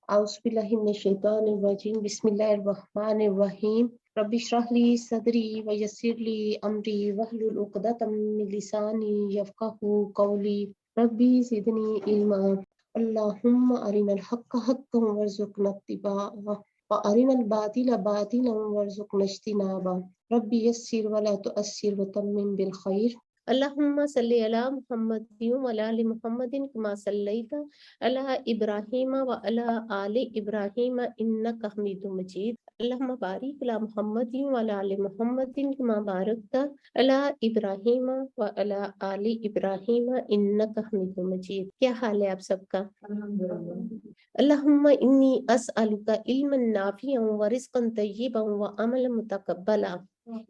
أعوذ بالله من الشيطان الرجيم بسم الله الرحمن الرحيم رب اشرح لي صدري ويسر لي أمري واحلل عقدة من لساني يفقهوا قولي ربي زدني علما اللهم أرنا الحق حقا وارزقنا اتباعه وأرنا الباطل باطلا وارزقنا اجتنابه ربي يسر ولا تؤسر وتمم بالخير اللهم صل على محمد وعلى آل محمد كما صليت على إبراهيم وعلى آل إبراهيم إنك حميد مجيد اللهم بارك على محمد وعلى آل محمد كما باركت على إبراهيم وعلى آل إبراهيم إنك حميد مجيد. کیا حال ہے آپ سب کا؟ اللهم إني أسألك علما نافعا ورزقا طيبا وعملا متقبلا.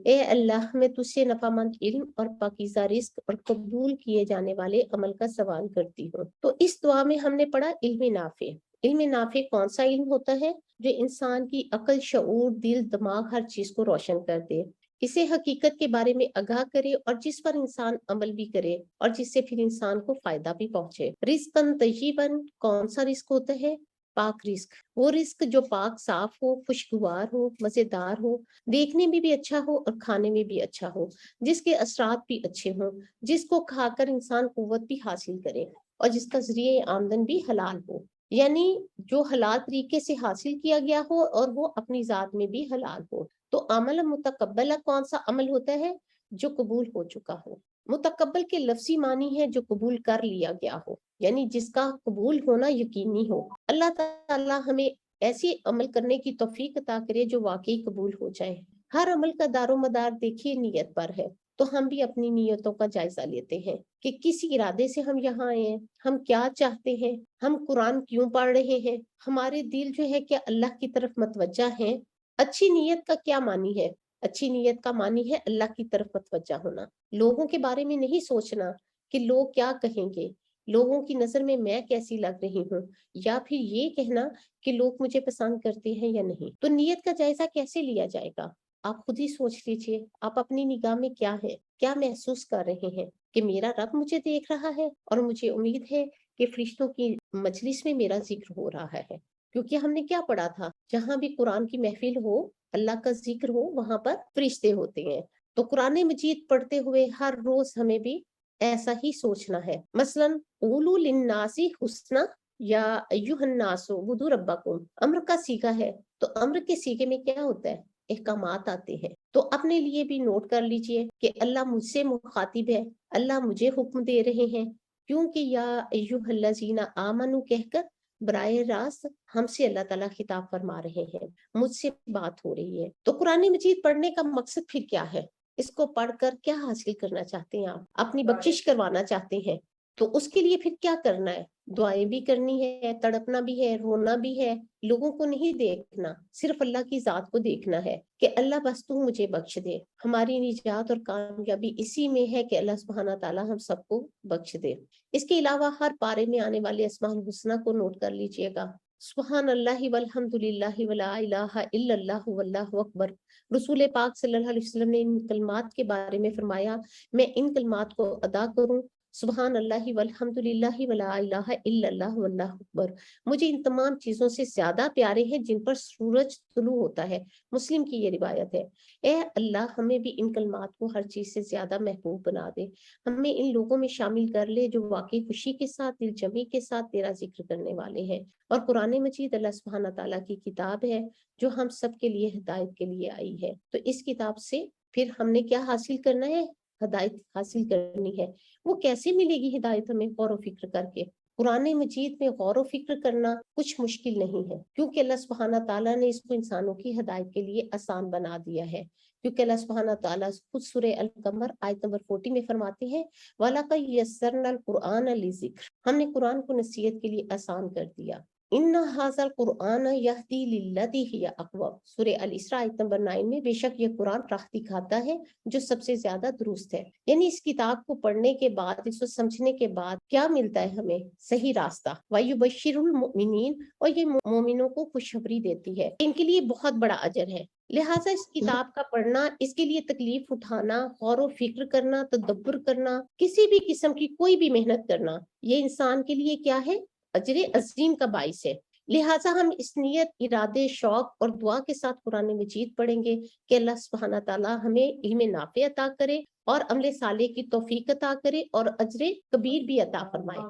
اے اللہ میں تجھ سے نفع مند علم اور پاکیزہ رزق اور قبول کیے جانے والے عمل کا سوال کرتی ہوں. تو اس دعا میں ہم نے پڑھا علم نافع. علم نافع کون سا علم ہوتا ہے؟ جو انسان کی عقل، شعور، دل، دماغ ہر چیز کو روشن کر دے، اسے حقیقت کے بارے میں آگاہ کرے اور جس پر انسان عمل بھی کرے اور جس سے پھر انسان کو فائدہ بھی پہنچے. رزقاً طیباً، کون سا رزق ہوتا ہے؟ پاک رزق. وہ رزق جو پاک، صاف ہو، خوشگوار ہو، مزیدار ہو، دیکھنے میں بھی اچھا ہو اور کھانے میں بھی اچھا ہو، جس کے اثرات بھی اچھے ہوں، جس کو کھا کر انسان قوت بھی حاصل کرے اور جس کا ذریعہ آمدن بھی حلال ہو. یعنی جو حلال طریقے سے حاصل کیا گیا ہو اور وہ اپنی ذات میں بھی حلال ہو. تو عمل متقبلہ کون سا عمل ہوتا ہے؟ جو قبول ہو چکا ہو. متقبل کے لفظی معنی ہے جو قبول کر لیا گیا ہو، یعنی جس کا قبول ہونا یقینی ہو. اللہ تعالی ہمیں ایسی عمل کرنے کی توفیق عطا کرے جو واقعی قبول ہو جائے. ہر عمل کا دار و مدار دیکھیے نیت پر ہے. تو ہم بھی اپنی نیتوں کا جائزہ لیتے ہیں کہ کس ارادے سے ہم یہاں آئے ہیں، ہم کیا چاہتے ہیں، ہم قرآن کیوں پڑھ رہے ہیں، ہمارے دل جو ہے کیا اللہ کی طرف متوجہ ہیں. اچھی نیت کا کیا معنی ہے؟ اچھی نیت کا معنی ہے اللہ کی طرف متوجہ ہونا. لوگوں کے بارے میں نہیں سوچنا کہ لوگ کیا کہیں گے، لوگوں کی نظر میں کیسی لگ رہی ہوں، یا پھر یہ کہنا کہ لوگ مجھے پسند کرتے ہیں یا نہیں. تو نیت کا جائزہ کیسے لیا جائے گا؟ آپ خود ہی سوچ لیجئے، آپ اپنی نگاہ میں کیا ہے، کیا محسوس کر رہے ہیں کہ میرا رب مجھے دیکھ رہا ہے اور مجھے امید ہے کہ فرشتوں کی مجلس میں میرا ذکر ہو رہا ہے. کیونکہ ہم نے کیا پڑھا تھا، جہاں بھی قرآن کی محفل ہو، اللہ کا ذکر ہو، وہاں پر فرشتے ہوتے ہیں. تو قرآن مجید پڑھتے ہوئے ہر روز ہمیں بھی ایسا ہی سوچنا ہے. مثلا قولوا للناس حسنا یا ایھا الناس اعبدوا ربکم، امر کا صیغہ ہے. تو امر کے صیغے میں کیا ہوتا ہے؟ احکامات آتے ہیں. تو اپنے لیے بھی نوٹ کر لیجئے کہ اللہ مجھ سے مخاطب ہے، اللہ مجھے حکم دے رہے ہیں، کیونکہ یا ایھا الذین آمنوا کہہ کر براہ راست ہم سے اللہ تعالیٰ خطاب فرما رہے ہیں، مجھ سے بات ہو رہی ہے. تو قرآن مجید پڑھنے کا مقصد پھر کیا ہے؟ اس کو پڑھ کر کیا حاصل کرنا چاہتے ہیں؟ آپ اپنی بخشش کروانا چاہتے ہیں، تو اس کے لیے پھر کیا کرنا ہے؟ دعائیں بھی کرنی ہے، تڑپنا بھی ہے، رونا بھی ہے. لوگوں کو نہیں دیکھنا، صرف اللہ کی ذات کو دیکھنا ہے کہ اللہ بس تو مجھے بخش دے. ہماری نجات اور کامیابی اسی میں ہے کہ اللہ سبحانہ تعالیٰ ہم سب کو بخش دے. اس کے علاوہ ہر پارے میں آنے والے اسماء الحسنہ کو نوٹ کر لیجئے گا. سبحان اللہ والحمد للہ ولا الہ الا اللہ واللہ اکبر. رسول پاک صلی اللہ علیہ وسلم نے ان کلمات کے بارے میں فرمایا، میں ان کلمات کو ادا کروں، سبحان اللہ والحمد للہ ولا الہ الا اللہ واللہ اکبر، مجھے ان تمام چیزوں سے زیادہ پیارے ہیں جن پر سورج طلوع ہوتا ہے. مسلم کی یہ روایت ہے. اے اللہ ہمیں بھی ان کلمات کو ہر چیز سے زیادہ محبوب بنا دے، ہمیں ان لوگوں میں شامل کر لے جو واقعی خوشی کے ساتھ، دل جمی کے ساتھ تیرا ذکر کرنے والے ہیں. اور قرآن مجید اللہ سبحانہ تعالیٰ کی کتاب ہے جو ہم سب کے لیے ہدایت کے لیے آئی ہے. تو اس کتاب سے پھر ہم نے کیا حاصل کرنا ہے؟ ہدایت حاصل کرنی ہے. وہ کیسے ملے گی ہدایت؟ ہمیں غور و فکر کر کے. قرآن مجید میں غور و فکر کرنا کچھ مشکل نہیں ہے، کیونکہ اللہ سبحانہ تعالیٰ نے اس کو انسانوں کی ہدایت کے لیے آسان بنا دیا ہے. کیونکہ اللہ سبحانہ تعالیٰ خود سورہ القمر آیت نمبر 40 میں فرماتے ہیں وَلَقَدْ يَسَّرْنَا الْقُرْآنَ لِلذِّكْرِ، ہم نے قرآن کو نصیحت کے لیے آسان کر دیا. ان ھذا القرآن یہدی للتی ہی اقوم، سورہ الاسراء آیت نمبر 9 میں، بے شک یہ قرآن راہ دکھاتا ہے جو سب سے زیادہ درست ہے. یعنی اس کتاب کو پڑھنے کے بعد، اس کو سمجھنے کے بعد کیا ملتا ہے ہمیں؟ صحیح راستہ. وَيُبَشِّرُ الْمُؤْمِنِينَ، اور یہ مومنوں کو خوشخبری دیتی ہے، ان کے لیے بہت بڑا اجر ہے. لہٰذا اس کتاب کا پڑھنا، اس کے لیے تکلیف اٹھانا، غور و فکر کرنا، تدبر کرنا، کسی بھی قسم کی کوئی بھی محنت کرنا، یہ انسان کے لیے کیا ہے؟ اجر عظیم کا باعث ہے. لہٰذا ہم اس نیت، ارادے، شوق اور دعا کے ساتھ قرآن مجید پڑھیں گے کہ اللہ سبحانہ تعالیٰ ہمیں علم نافع عطا کرے اور عمل صالح کی توفیق عطا کرے اور اجر کبیر بھی عطا فرمائے۔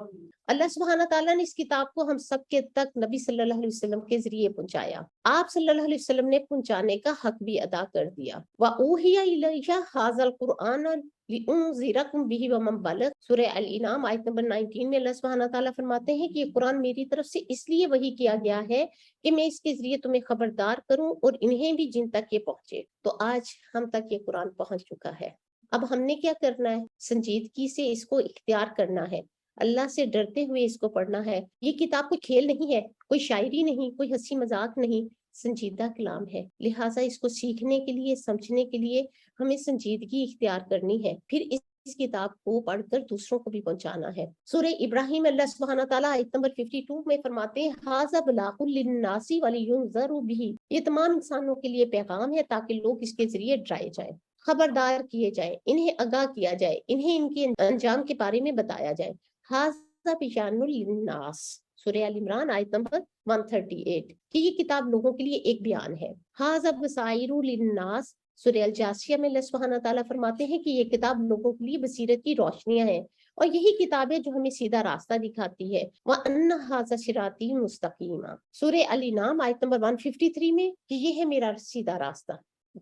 اللہ سبحانہ تعالیٰ نے اس کتاب کو ہم سب کے تک نبی صلی اللہ علیہ وسلم کے ذریعے پہنچایا۔ آپ صلی اللہ علیہ وسلم نے پہنچانے کا حق بھی ادا کر دیا۔ وَأُوحِيَ إِلَيَّ هَٰذَا الْقُرْآنَ لِأُنذِرَكُم بِهِ وَمَن بَلَغَ۔ سورہ الانعام آیت نمبر 19 میں اللہ سبحانہ تعالیٰ فرماتے ہیں کہ یہ قرآن میری طرف سے اس لیے وحی کیا گیا ہے کہ میں اس کے ذریعے تمہیں خبردار کروں اور انہیں بھی جن تک یہ پہنچے۔ تو آج ہم تک یہ قرآن پہنچ چکا ہے۔ اب ہم نے کیا کرنا ہے؟ سنجیدگی سے اس کو اختیار کرنا ہے، اللہ سے ڈرتے ہوئے اس کو پڑھنا ہے۔ یہ کتاب کوئی کھیل نہیں ہے، کوئی شاعری نہیں، کوئی ہنسی مذاق نہیں، سنجیدہ کلام ہے۔ لہٰذا اس کو سیکھنے کے لیے، سمجھنے کے لیے ہمیں سنجیدگی اختیار کرنی ہے، پھر اس کتاب کو پڑھ کر دوسروں کو بھی پہنچانا ہے۔ سورہ ابراہیم اللہ سبحانہ تعالیٰ آیت نمبر 52 میں فرماتے ہیں ھذا بلاغ للناس ولینذروا بہ، یہ تمام انسانوں کے لیے پیغام ہے تاکہ لوگ اس کے ذریعے ڈرائے جائیں، خبردار کیے جائیں، انہیں آگاہ کیا جائے، انہیں ان کے انجام کے بارے میں بتایا جائے۔ ھذا بیان للناس، سورہ ال عمران آیت نمبر 138، کہ یہ کتاب لوگوں کے لیے ایک بیان ہے۔ ھذا بصائر للناس، سورہ الجاثیہ میں اللہ سبحانہ تعالیٰ فرماتے ہیں کہ یہ کتاب لوگوں کے لیے بصیرت کی روشنیاں ہیں، اور یہی کتاب ہے جو ہمیں سیدھا راستہ دکھاتی ہے۔ وَأَنَّ ھَذَا صِرَاطِي مُسْتَقِيمًا، سورہ الانعام آیت نمبر 153 میں، کہ یہ ہے میرا سیدھا راستہ۔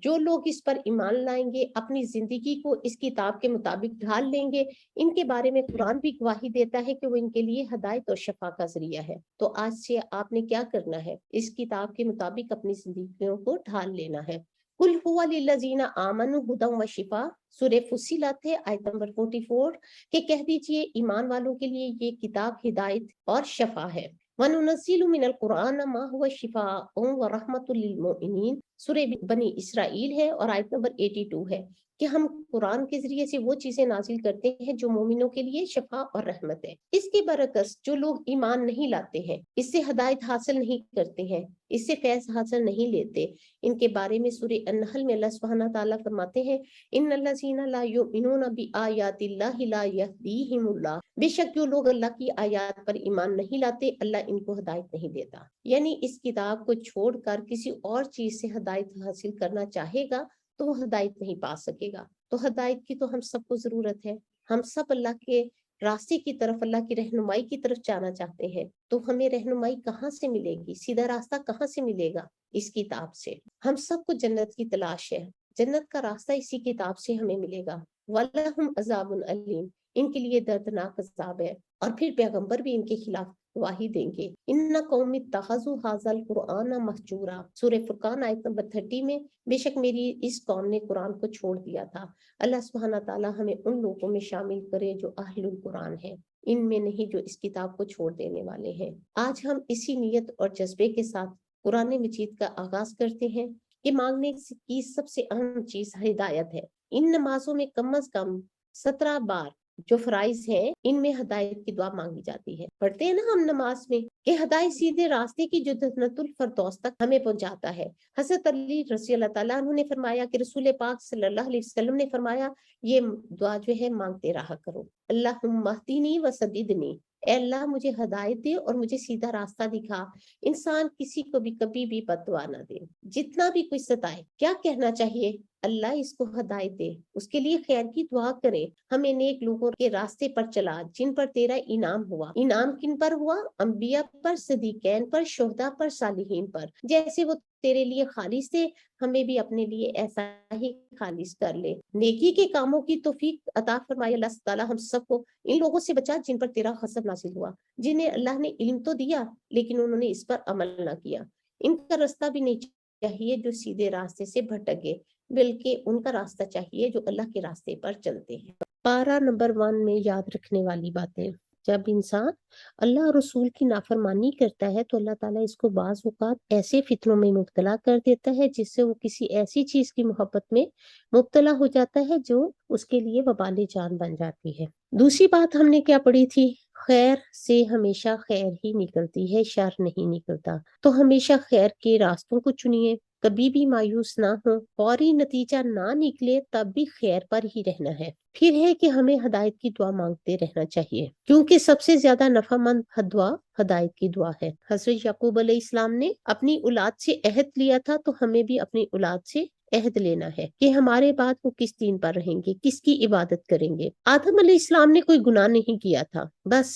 جو لوگ اس پر ایمان لائیں گے، اپنی زندگی کو اس کتاب کے مطابق ڈھال لیں گے، ان کے بارے میں قرآن بھی گواہی دیتا ہے کہ وہ ان کے لیے ہدایت اور شفا کا ذریعہ ہے۔ تو آج سے آپ نے کیا کرنا ہے؟ اس کتاب کے مطابق اپنی زندگیوں کو ڈھال لینا ہے۔ قُلْ هُوَ لِلَّذِينَ آمَنُوا هُدًى وَشِفَاءٌ، سورہ فصلت ہے آیت نمبر 44، کہ کہہ دیجئے ایمان والوں کے لیے یہ کتاب ہدایت اور شفا ہے۔ وَنُنَزِّلُ مِنَ الْقُرْآنِ مَا هُوَ شِفَاءٌ وَرَحْمَةٌ لِّلْمُؤْمِنِينَ، سورہ بنی اسرائیل ہے اور آیت نمبر 82 ہے، کہ ہم قرآن کے ذریعے سے وہ چیزیں نازل کرتے ہیں جو مومنوں کے لیے شفا اور رحمت ہے۔ اس کے برعکس جو لوگ ایمان نہیں لاتے ہیں، اس سے ہدایت حاصل نہیں کرتے ہیں، اس سے فیض حاصل نہیں لیتے، ان کے بارے میں سورہ النحل میں اللہ سبحانہ تعالیٰ فرماتے ہیں ان الذین لا یؤمنون بآیات اللہ لا یہدیہم اللہ، بے شک جو لوگ اللہ کی آیات پر ایمان نہیں لاتے، اللہ ان کو ہدایت نہیں دیتا۔ یعنی اس کتاب کو چھوڑ کر کسی اور چیز سے ہدایت حاصل کرنا چاہے گا تو وہ ہدایت نہیں پا سکے گا۔ تو ہدایت کی تو ہم سب کو ضرورت ہے، ہم سب اللہ کے راستے کی طرف، اللہ کی رہنمائی کی طرف جانا چاہتے ہیں۔ تو ہمیں رہنمائی کہاں سے ملے گی؟ سیدھا راستہ کہاں سے ملے گا؟ اس کتاب سے۔ ہم سب کو جنت کی تلاش ہے، جنت کا راستہ اسی کتاب سے ہمیں ملے گا۔ وَلَهُمْ عَذَابٌ أَلِيمٌ، ان کے لیے دردناک عذاب ہے، اور پھر پیغمبر بھی ان کے خلاف گواہی دیں گے۔ ان قوم اتخذوا ھذا القرآن مہجورا، سورہ فرقان آیت نمبر 30 میں، بے شک میری اس قوم نے قرآن کو چھوڑ دیا تھا۔ اللہ سبحانہ تعالیٰ ہمیں ان لوگوں میں شامل کرے جو اہل القرآن ہیں، ان میں نہیں جو اس کتاب کو چھوڑ دینے والے ہیں۔ آج ہم اسی نیت اور جذبے کے ساتھ قرآن مجید کا آغاز کرتے ہیں کہ مانگنے کی سب سے اہم چیز ہدایت ہے۔ ان نمازوں میں کم از کم 17 بار جو فرائض ہیں، ان میں ہدایت کی دعا مانگی جاتی ہے۔ پڑھتے ہیں نا ہم نماز میں کہ ہدایت سیدھے راستے کی جو جنت الفردوس تک ہمیں پہنچاتا ہے۔ حضرت علی رضی اللہ تعالیٰ عنہ نے فرمایا کہ رسول پاک صلی اللہ علیہ وسلم نے فرمایا یہ دعا جو ہے مانگتے رہا کرو، اللہم اہدنی وسددنی، اے اللہ مجھے ہدایت دے اور مجھے سیدھا راستہ دکھا۔ انسان کسی کو بھی کبھی بھی بد دعا نہ دے، جتنا بھی کوئی ستائے، کیا کہنا چاہیے؟ اللہ اس کو ہدایت دے، اس کے لیے خیر کی دعا کرے، ہمیں نیک لوگوں کے راستے پر چلا جن پر تیرا انعام ہوا۔ انعام کن پر ہوا؟ انبیاء پر، صدیقین پر، شہداء پر، صالحین پر۔ جیسے وہ تیرے لیے خالص تھے، ہمیں بھی اپنے لیے ایسا ہی خالص کر لے۔ نیکی کے کاموں کی توفیق عطا فرمائے اللہ تعالیٰ ہم سب کو۔ ان لوگوں سے بچا جن پر تیرا غضب نازل ہوا، جنہیں اللہ نے علم تو دیا لیکن انہوں نے اس پر عمل نہ کیا۔ ان کا راستہ بھی نہیں چاہیے جو سیدھے راستے سے بھٹک گئے، بلکہ ان کا راستہ چاہیے جو اللہ کے راستے پر چلتے ہیں۔ پارہ نمبر 1 میں یاد رکھنے والی باتیں، جب انسان اللہ اور رسول کی نافرمانی کرتا ہے تو اللہ تعالیٰ اس کو بعض اوقات ایسے فتنوں میں مبتلا کر دیتا ہے جس سے وہ کسی ایسی چیز کی محبت میں مبتلا ہو جاتا ہے جو اس کے لیے وبال جان بن جاتی ہے۔ دوسری بات ہم نے کیا پڑھی تھی؟ خیر سے ہمیشہ خیر ہی نکلتی ہے، شر نہیں نکلتا۔ تو ہمیشہ خیر کے راستوں کو چنیے، کبھی بھی مایوس نہ ہو، فوری نتیجہ نہ نکلے تب بھی خیر پر ہی رہنا ہے۔ پھر ہے کہ ہمیں ہدایت کی دعا مانگتے رہنا چاہیے، کیونکہ سب سے زیادہ نفع مند دعا ہدایت کی دعا ہے۔ حضرت یعقوب علیہ السلام نے اپنی اولاد سے عہد لیا تھا، تو ہمیں بھی اپنی اولاد سے عہد لینا ہے کہ ہمارے بعد وہ کس دین پر رہیں گے، کس کی عبادت کریں گے۔ آدم علیہ السلام نے کوئی گناہ نہیں کیا تھا، بس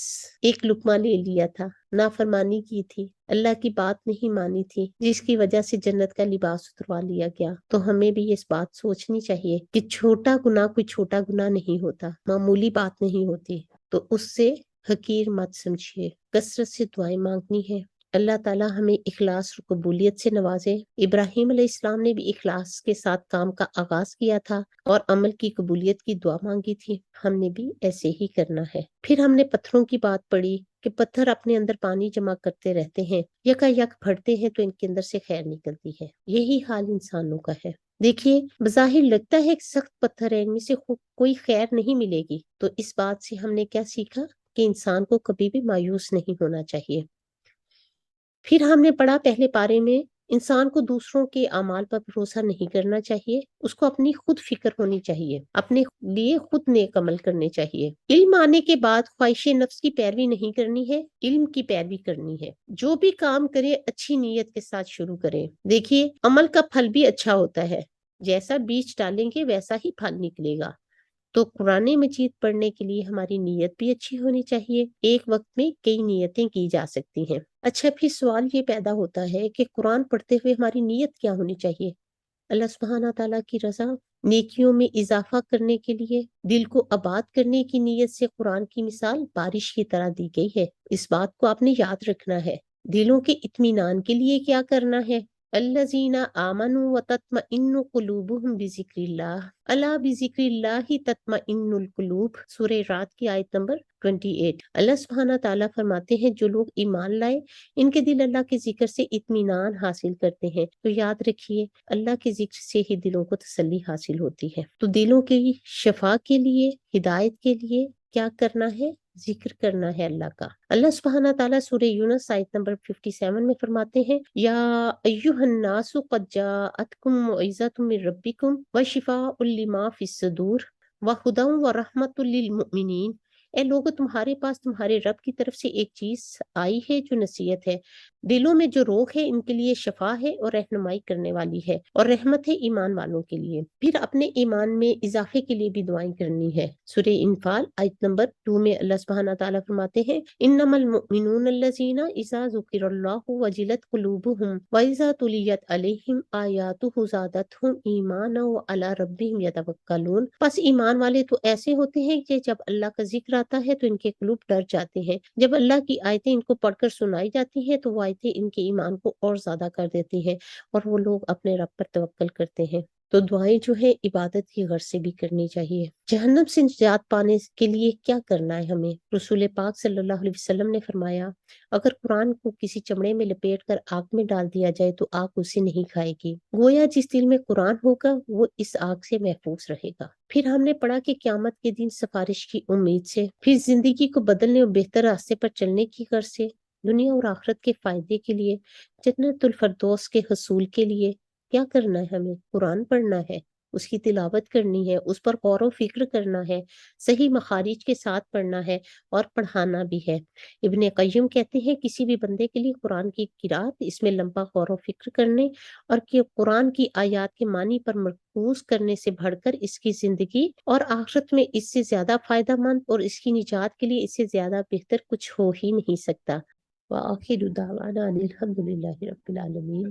ایک لقمہ لے لیا تھا، نافرمانی کی تھی، اللہ کی بات نہیں مانی تھی، جس کی وجہ سے جنت کا لباس اتروا لیا گیا۔ تو ہمیں بھی اس بات سوچنی چاہیے کہ چھوٹا گناہ کوئی چھوٹا گناہ نہیں ہوتا، معمولی بات نہیں ہوتی، تو اس سے حقیر مت سمجھیے۔ کثرت سے دعائیں مانگنی ہے۔ اللہ تعالیٰ ہمیں اخلاص اور قبولیت سے نوازے۔ ابراہیم علیہ السلام نے بھی اخلاص کے ساتھ کام کا آغاز کیا تھا اور عمل کی قبولیت کی دعا مانگی تھی، ہم نے بھی ایسے ہی کرنا ہے۔ پھر ہم نے پتھروں کی بات پڑھی کہ پتھر اپنے اندر پانی جمع کرتے رہتے ہیں، یکا یک پھٹتے ہیں تو ان کے اندر سے خیر نکلتی ہے۔ یہی حال انسانوں کا ہے۔ دیکھیے، بظاہر لگتا ہے کہ سخت پتھر ہے، ان میں سے کوئی خیر نہیں ملے گی، تو اس بات سے ہم نے کیا سیکھا کہ انسان کو کبھی بھی مایوس نہیں ہونا چاہیے۔ پھر ہم نے پڑھا پہلے پارے میں، انسان کو دوسروں کے اعمال پر بھروسہ نہیں کرنا چاہیے، اس کو اپنی خود فکر ہونی چاہیے، اپنے لیے خود نیک عمل کرنے چاہیے۔ علم آنے کے بعد خواہش نفس کی پیروی نہیں کرنی ہے، علم کی پیروی کرنی ہے۔ جو بھی کام کرے اچھی نیت کے ساتھ شروع کرے۔ دیکھیے، عمل کا پھل بھی اچھا ہوتا ہے، جیسا بیج ڈالیں گے ویسا ہی پھل نکلے گا۔ تو قرآن مجید پڑھنے کے لیے ہماری نیت بھی اچھی ہونی چاہیے، ایک وقت میں کئی نیتیں کی جا سکتی ہیں۔ اچھا، پھر سوال یہ پیدا ہوتا ہے کہ قرآن پڑھتے ہوئے ہماری نیت کیا ہونی چاہیے؟ اللہ سبحانہ تعالیٰ کی رضا، نیکیوں میں اضافہ کرنے کے لیے، دل کو آباد کرنے کی نیت سے قرآن کی مثال بارش کی طرح دی گئی ہے۔ اس بات کو آپ نے یاد رکھنا ہے۔ دلوں کے اطمینان کے لیے کیا کرنا ہے؟ الذین آمنوا وتطمئن قلوبہم بذکر اللہ، الا بذکر اللہ تطمئن القلوب، سورہ رات کی آیت نمبر 28۔ اللہ سبحانہ تعالیٰ فرماتے ہیں جو لوگ ایمان لائے ان کے دل اللہ کے ذکر سے اطمینان حاصل کرتے ہیں۔ تو یاد رکھیے، اللہ کے ذکر سے ہی دلوں کو تسلی حاصل ہوتی ہے۔ تو دلوں کی شفا کے لیے، ہدایت کے لیے کیا کرنا ہے؟ ذکر کرنا ہے اللہ کا۔ اللہ سبحانہ تعالیٰ سورہ یونس آیت نمبر 57 میں فرماتے ہیں، یا ایھا الناس قد جاءتکم موعظۃ من ربکم وشفاء لما فی الصدور وہدی ورحمۃ للمؤمنین۔ اے لوگو، تمہارے پاس تمہارے رب کی طرف سے ایک چیز آئی ہے جو نصیحت ہے، دلوں میں جو روگ ہے ان کے لیے شفا ہے اور رہنمائی کرنے والی ہے، اور رحمت ہے ایمان والوں کے لیے۔ پھر اپنے ایمان میں اضافے کے لیے بھی دعائیں کرنی ہے۔ سورہ انفال آیت نمبر 2 میں اللہ سبحانہ تعالیٰ فرماتے ہیں، انما المؤمنون الذین اذا ذکر اللہ وجلت قلوبہم واذا تلیت علیہم آیاتہ زادتہم ایمانا وعلی ربہم یتوکلون۔ پس ایمان والے تو ایسے ہوتے ہیں کہ جب اللہ کا ذکر آتا ہے تو ان کے قلوب ڈر جاتے ہیں، جب اللہ کی آیتیں ان کو پڑھ کر سنائی جاتی ہیں تو وہ آیتیں ان کے ایمان کو اور زیادہ کر دیتی ہیں اور وہ لوگ اپنے رب پر توکل کرتے ہیں۔ تو دعائیں جو ہے عبادت کی غرض سے بھی کرنی چاہیے۔ جہنم سے نجات پانے کے لیے کیا کرنا ہے ہمیں؟ رسول پاک صلی اللہ علیہ وسلم نے فرمایا، اگر قرآن کو کسی چمڑے میں لپیٹ کر آگ میں ڈال دیا جائے تو آگ اسے نہیں کھائے گی۔ گویا جس دل میں قرآن ہوگا وہ اس آگ سے محفوظ رہے گا۔ پھر ہم نے پڑھا کہ قیامت کے دن سفارش کی امید سے، پھر زندگی کو بدلنے اور بہتر راستے پر چلنے کی غرض سے، دنیا اور آخرت کے فائدے کے لیے، جنت الفردوس کے حصول کے لیے کیا کرنا ہے؟ ہمیں قرآن پڑھنا ہے، اس کی تلاوت کرنی ہے، اس پر غور و فکر کرنا ہے، صحیح مخارج کے ساتھ پڑھنا ہے اور پڑھانا بھی ہے۔ ابن قیم کہتے ہیں کسی بھی بندے کے لیے قرآن کی قرات، اس میں لمبا غور و فکر کرنے اور کہ قرآن کی آیات کے معنی پر مرکوز کرنے سے بڑھ کر اس کی زندگی اور آخرت میں اس سے زیادہ فائدہ مند اور اس کی نجات کے لیے اس سے زیادہ بہتر کچھ ہو ہی نہیں سکتا۔ وآخر دعوانا ان الحمد للہ رب العالمین۔